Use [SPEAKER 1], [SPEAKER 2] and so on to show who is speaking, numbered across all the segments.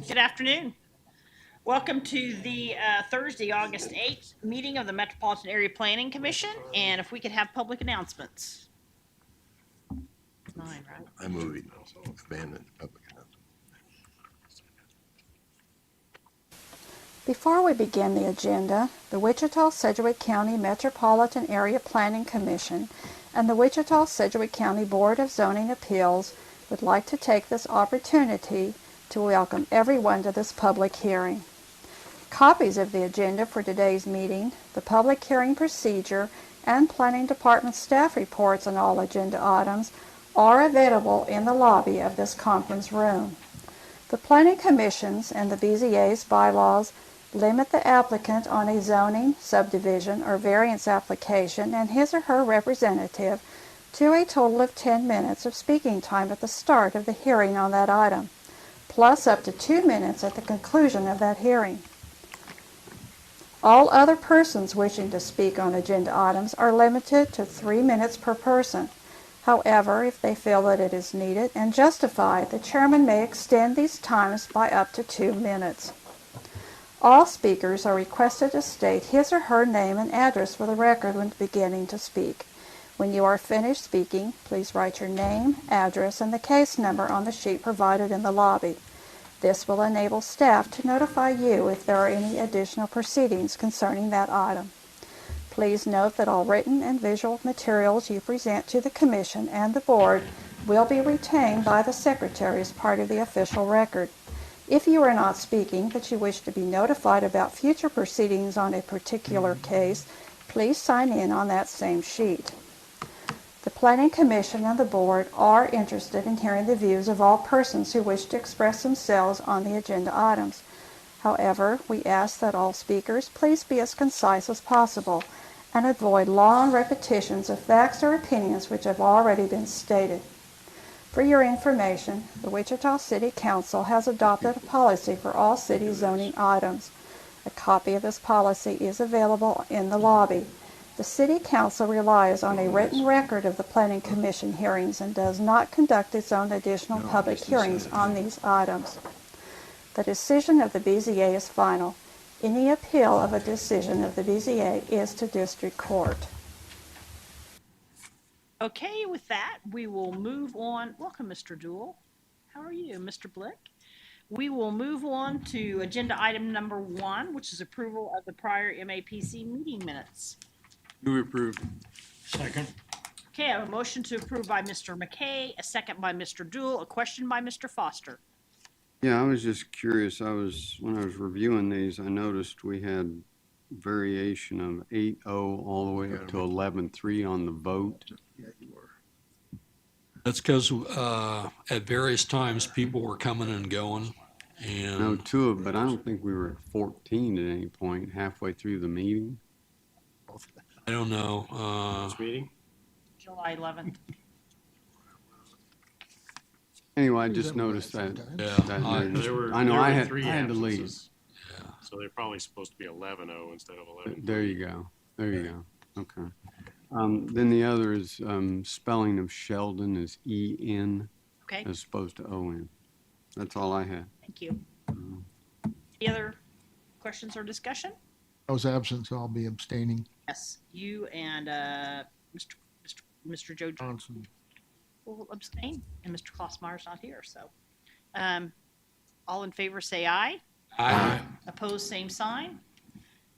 [SPEAKER 1] Good afternoon. Welcome to the Thursday, August 8th meeting of the Metropolitan Area Planning Commission. And if we could have public announcements. 9, right?
[SPEAKER 2] I move it. Abandon public announcement.
[SPEAKER 3] Before we begin the agenda, the Wichita-Sedgwick County Metropolitan Area Planning Commission and the Wichita-Sedgwick County Board of Zoning Appeals would like to take this opportunity to welcome everyone to this public hearing. Copies of the agenda for today's meeting, the public hearing procedure, and Planning Department staff reports on all agenda items are available in the lobby of this conference room. The Planning Commission's and the BZA's bylaws limit the applicant on a zoning, subdivision, or variance application and his or her representative to a total of 10 minutes of speaking time at the start of the hearing on that item, plus up to 2 minutes at the conclusion of that hearing. All other persons wishing to speak on agenda items are limited to 3 minutes per person. However, if they feel that it is needed and justified, the chairman may extend these times by up to 2 minutes. All speakers are requested to state his or her name and address for the record when beginning to speak. When you are finished speaking, please write your name, address, and the case number on the sheet provided in the lobby. This will enable staff to notify you if there are any additional proceedings concerning that item. Please note that all written and visual materials you present to the Commission and the Board will be retained by the Secretary as part of the official record. If you are not speaking but you wish to be notified about future proceedings on a particular case, please sign in on that same sheet. The Planning Commission and the Board are interested in hearing the views of all persons who wish to express themselves on the agenda items. However, we ask that all speakers please be as concise as possible and avoid long repetitions of facts or opinions which have already been stated. For your information, the Wichita City Council has adopted a policy for all city zoning items. A copy of this policy is available in the lobby. The City Council relies on a written record of the Planning Commission hearings and does not conduct its own additional public hearings on these items. The decision of the BZA is final. Any appeal of a decision of the BZA is to district court.
[SPEAKER 1] Okay, with that, we will move on. Welcome, Mr. Dool. How are you, Mr. Blick? We will move on to agenda item number 1, which is approval of the prior MAPC meeting minutes.
[SPEAKER 4] Move approved.
[SPEAKER 5] Second.
[SPEAKER 1] Okay, I have a motion to approve by Mr. McKay, a second by Mr. Dool, a question by Mr. Foster.
[SPEAKER 4] Yeah, I was just curious. When I was reviewing these, I noticed we had variation of 8-0 all the way up to 11-3 on the vote.
[SPEAKER 2] Yeah, you were.
[SPEAKER 5] That's because at various times people were coming and going,
[SPEAKER 4] No,
[SPEAKER 5] and
[SPEAKER 4] but I don't think we were at 14 at any point halfway through the meeting.
[SPEAKER 5] I don't know.
[SPEAKER 6] This meeting?
[SPEAKER 1] July 11th.
[SPEAKER 4] Anyway, I just noticed that.
[SPEAKER 5] Yeah,
[SPEAKER 4] I know I had
[SPEAKER 6] three
[SPEAKER 4] to leave.
[SPEAKER 6] absences, so they're probably supposed to be 11-0 instead of 11.
[SPEAKER 4] There you go. Okay. Then the other is spelling of Sheldon is E-N
[SPEAKER 1] Okay,
[SPEAKER 4] as opposed to O-N. That's all I had.
[SPEAKER 1] thank you. Any other questions or discussion?
[SPEAKER 7] I was absent, so I'll be abstaining.
[SPEAKER 1] Yes, you and Mr. Joe Johnson will abstain, and Mr. Klossmeyer's not here, so. All in favor say aye.
[SPEAKER 5] I
[SPEAKER 1] Opposed, same sign.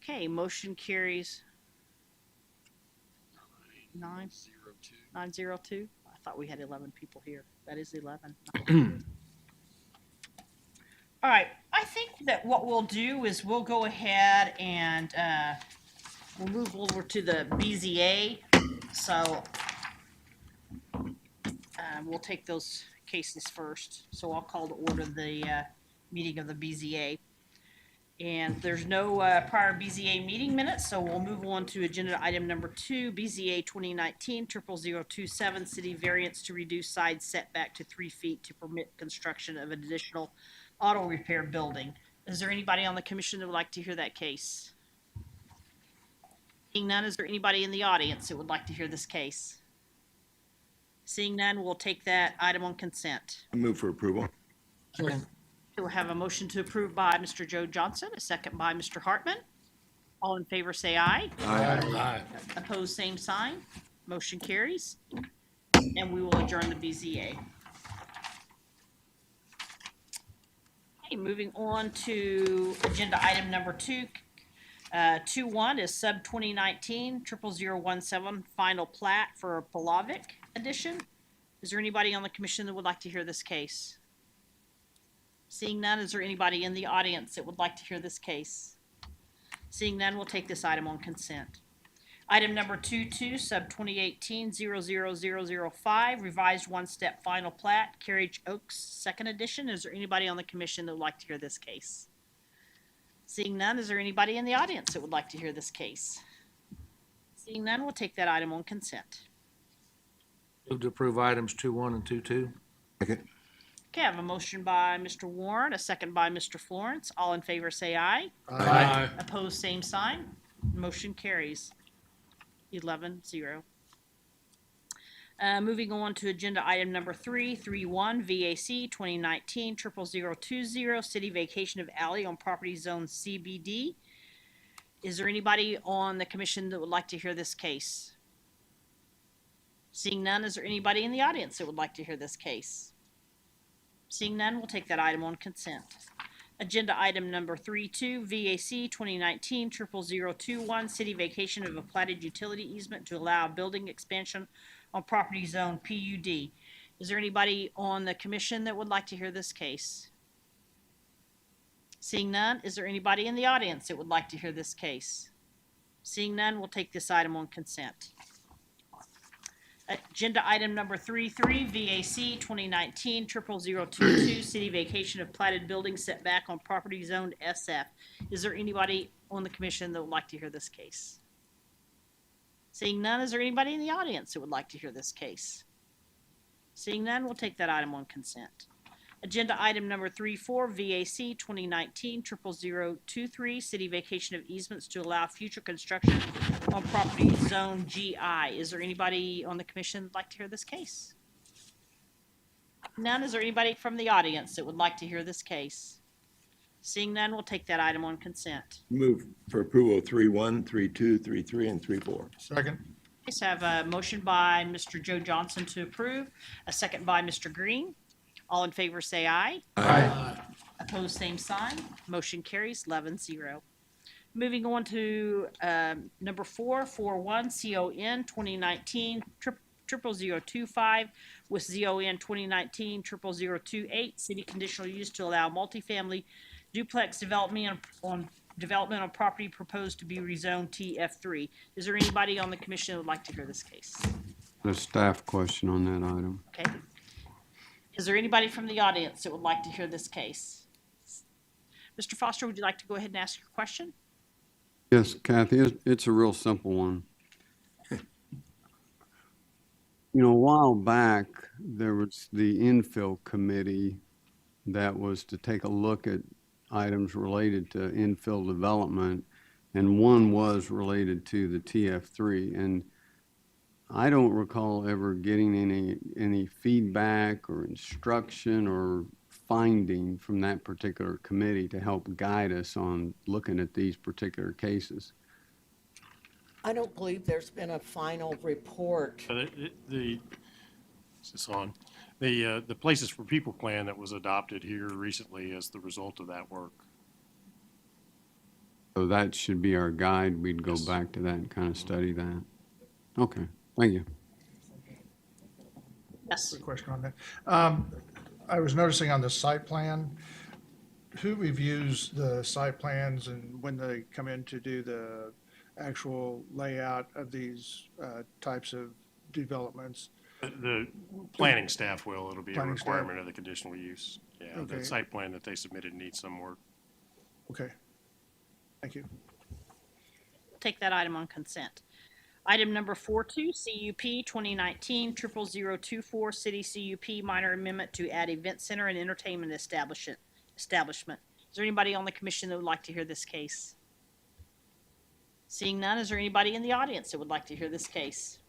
[SPEAKER 1] Okay, motion carries 902. I thought we had 11 people here. That is 11. All right, I think that what we'll do is we'll go ahead and we'll move over to the BZA. So we'll take those cases first. So I'll call to order the meeting of the BZA. And there's no prior BZA meeting minutes, so we'll move on to agenda item number 2, BZA 2019-00027, city variance to reduce side setback to 3 feet to permit construction of an additional auto repair building. Is there anybody on the commission that would like to hear that case? Seeing none, is there anybody in the audience that would like to hear this case? Seeing none, we'll take that item on consent.
[SPEAKER 2] I move for approval.
[SPEAKER 7] Second.
[SPEAKER 1] We'll have a motion to approve by Mr. Joe Johnson, a second by Mr. Hartman. All in favor, say aye.
[SPEAKER 5] Aye.
[SPEAKER 1] Opposed, same sign. Motion carries. And we will adjourn the BZA. Okay, moving on to agenda item number 2.1 is sub 2019 00017 final plat for Polavic edition. Is there anybody on the commission that would like to hear this case? Seeing none, is there anybody in the audience that would like to hear this case? Seeing none, we'll take this item on consent. Item number 2.2, sub 2018 00005, revised one-step final plat, Carriage Oaks, second edition. Is there anybody on the commission that would like to hear this case? Seeing none, is there anybody in the audience that would like to hear this case? Seeing none, we'll take that item on consent.
[SPEAKER 8] Move to approve items 2.1 and 2.2.
[SPEAKER 2] Second.
[SPEAKER 1] Okay, I have a motion by Mr. Warren, a second by Mr. Florence. All in favor, say aye.
[SPEAKER 5] Aye.
[SPEAKER 1] Opposed, same sign. Motion carries. 11-0. Moving on to agenda item number 3.1 VAC 2019 00020 city vacation of alley on property zone CBD. Is there anybody on the commission that would like to hear this case? Seeing none, is there anybody in the audience that would like to hear this case? Seeing none, we'll take that item on consent. Agenda item number 3.2 VAC 2019 00021 city vacation of a platted utility easement to allow building expansion on property zone PUD. Is there anybody on the commission that would like to hear this case? Seeing none, is there anybody in the audience that would like to hear this case? Seeing none, we'll take this item on consent. Agenda item number 3.3 VAC 2019 00022 city vacation of platted building setback on property zoned SF. Is there anybody on the commission that would like to hear this case? Seeing none, is there anybody in the audience that would like to hear this case? Seeing none, we'll take that item on consent. Agenda item number 3.4 VAC 2019 00023 city vacation of easements to allow future construction on property zone GI. Is there anybody on the commission that'd like to hear this case? None. Is there anybody from the audience that would like to hear this case? Seeing none, we'll take that item on consent.
[SPEAKER 2] Move for approval 3.1, 3.2, 3.3, and 3.4.
[SPEAKER 7] Second.
[SPEAKER 1] Okay, so I have a motion by Mr. Joe Johnson to approve, a second by Mr. Green. All in favor, say aye.
[SPEAKER 5] Aye.
[SPEAKER 1] Opposed, same sign. Motion carries 11-0. Moving on to number 4.1 CON 2019 00025 with ZON 2019 00028 city conditional use to allow multifamily duplex development on property proposed to be rezoned TF3. Is there anybody on the commission that would like to hear this case?
[SPEAKER 4] A staff question on that item.
[SPEAKER 1] Okay. Is there anybody from the audience that would like to hear this case? Mr. Foster, would you like to go ahead and ask your question?
[SPEAKER 4] Yes, Kathy, it's a real simple one. You know, a while back, there was the infill committee that was to take a look at items related to infill development, and one was related to the TF3. And I don't recall ever getting any feedback or instruction or finding from that particular committee to help guide us on looking at these particular cases.
[SPEAKER 9] I don't believe there's been a final report.
[SPEAKER 6] Is this on? The Places for People plan that was adopted here recently as the result of that work.
[SPEAKER 4] So that should be our guide. We'd go back to that and kind of study that. Okay, thank you.
[SPEAKER 1] Yes.
[SPEAKER 7] Quick question on that. I was noticing on the site plan, who reviews the site plans and when they come in to do the actual layout of these types of developments?
[SPEAKER 6] The planning staff will, it'll be a
[SPEAKER 7] Planning staff.
[SPEAKER 6] requirement of the conditional use. Yeah,
[SPEAKER 7] Okay.
[SPEAKER 6] the site plan that they submitted needs some work.
[SPEAKER 7] Okay. Thank you.
[SPEAKER 1] Take that item on consent. Item number 4.2 CUP 2019 00024 city CUP minor amendment to add event center and entertainment establishment. Is there anybody on the commission that would like to hear this case? Seeing none, is there anybody in the audience that would like to hear this case?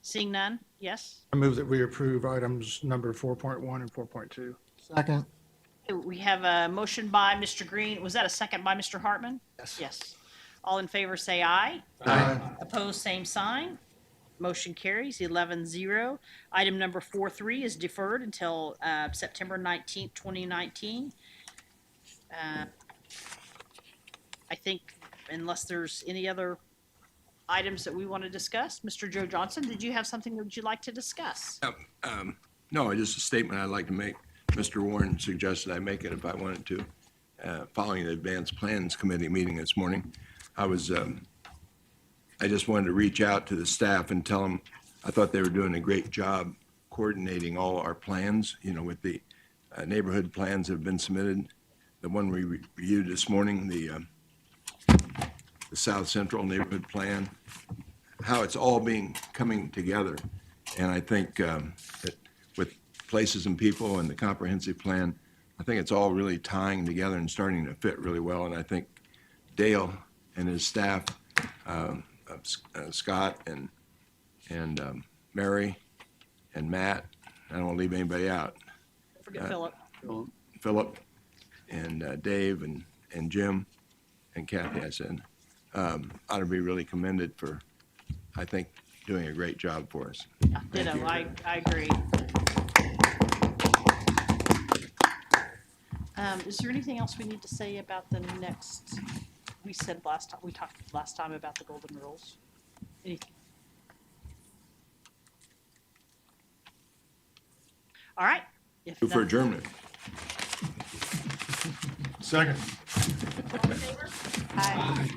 [SPEAKER 1] Seeing none, yes?
[SPEAKER 7] I move that we approve items number 4.1 and 4.2. Second.
[SPEAKER 1] We have a motion by Mr. Green. Was that a second by Mr. Hartman?
[SPEAKER 8] Yes.
[SPEAKER 1] Yes. All in favor, say aye.
[SPEAKER 2] Aye.
[SPEAKER 1] Opposed, same sign. Motion carries 11-0. Item number 4.3 is deferred until September 19th, 2019. I think unless there's any other items that we want to discuss, Mr. Joe Johnson, did you have something that you'd like to discuss?
[SPEAKER 2] No, just a statement I'd like to make. Mr. Warren suggested I make it if I wanted to. Following the Advanced Plans Committee meeting this morning, I just wanted to reach out to the staff and tell them I thought they were doing a great job coordinating all our plans, with the neighborhood plans that have been submitted. The one we reviewed this morning, the South Central Neighborhood Plan, how it's all coming together. And I think that with Places and People and the comprehensive plan, I think it's all really tying together and starting to fit really well. And I think Dale and his staff, Scott and Mary and Matt, I don't want to leave anybody out,
[SPEAKER 1] Don't forget Philip.
[SPEAKER 2] Philip and Dave and Jim and Kathy, I said, ought to be really commended for, I think, doing a great job for us.
[SPEAKER 1] Ditto, I agree. Is there anything else we need to say about the next, we talked last time about the golden rules? Anything? All right. If
[SPEAKER 2] For
[SPEAKER 1] not-
[SPEAKER 2] adjournment.
[SPEAKER 7] Second.
[SPEAKER 1] Aye.